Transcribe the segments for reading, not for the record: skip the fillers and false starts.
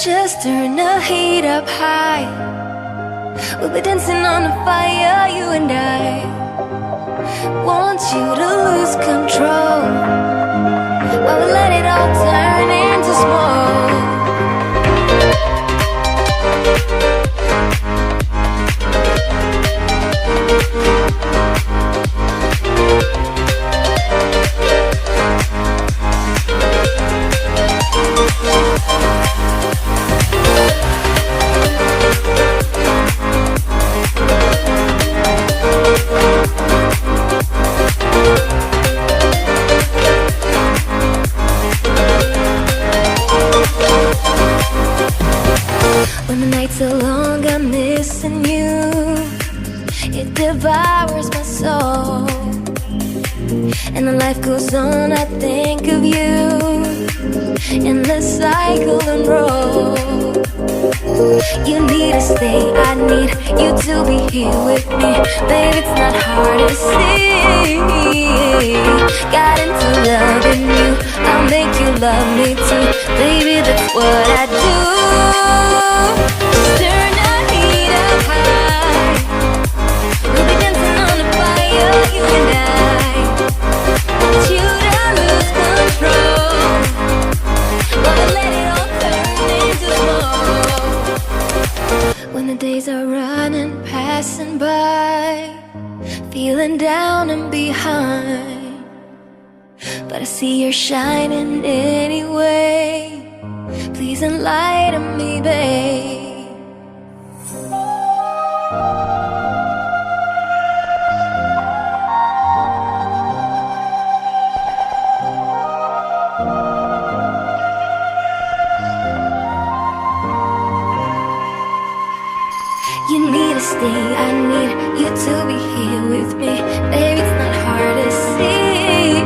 Just turn the heat up high. We'll be dancing on the fire, you and I. Want you to lose control while we let it all turn into smoke. When the nights are long, I'm missing you. It devours my soul. And the life goes on, I think of you. In the cycle and roll. You need to stay, I need you to be here with me. Baby, it's not hard to see. Got into loving you, I'll make you love me too. Baby, that's what I do. Just turn the heat up high. We'll be dancing on the fire, you and I. Want you to lose control, but we let it all turn into smoke. When the days are running, passing by, feeling down and behind, but I see you're shining anyway. Please enlighten me, babe. You need to stay, I need you to be here with me. Baby, it's not hard to see.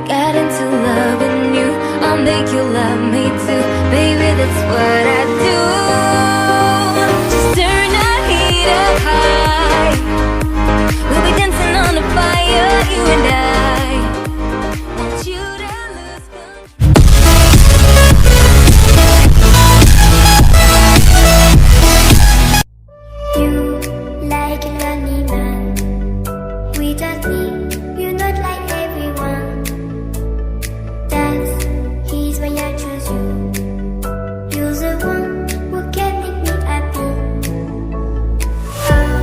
Got into loving you, I'll make you love me too. Baby, that's what I do. Just turn the heat up high. We'll be dancing on the fire, you and I. Want you to lose control. You like a lonely man. Without me, you're not like everyone. That's he's why I choose you. You're the one who can make me happy. Oh,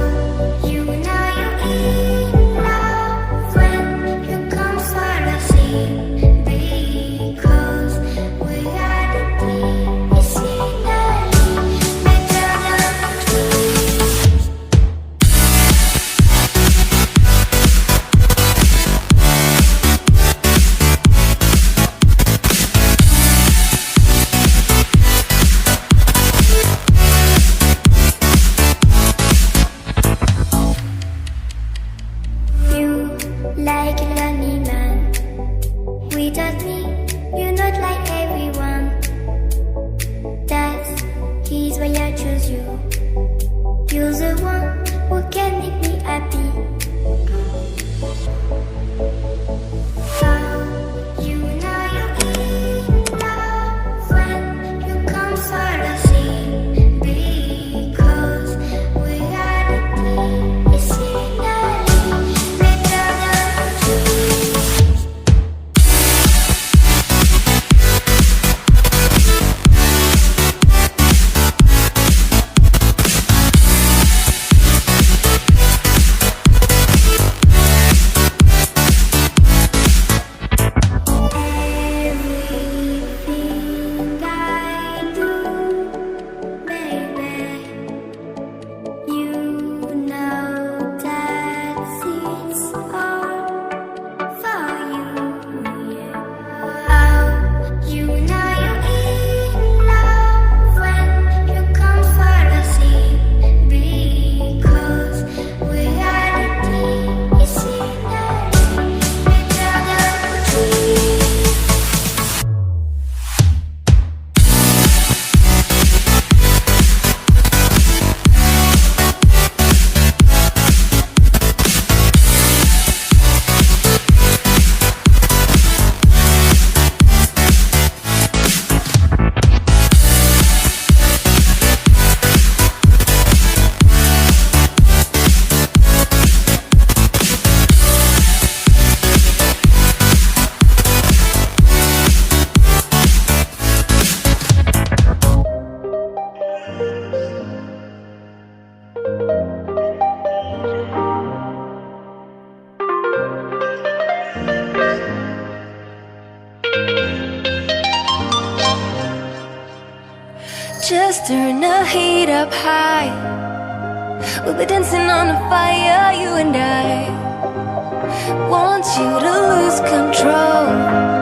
you know you're in love when you come for the sea. Because we are the team, it's finally better than dreams. You like a lonely man. Without me, you're not like everyone. That's he's why I choose you. You're the one who can make me happy. Oh, you know you're in love when you come for the sea. Because we are the team, it's finally better than dreams. just turn the heat up high. We'll be dancing on the fire, you and I. Want you to lose control.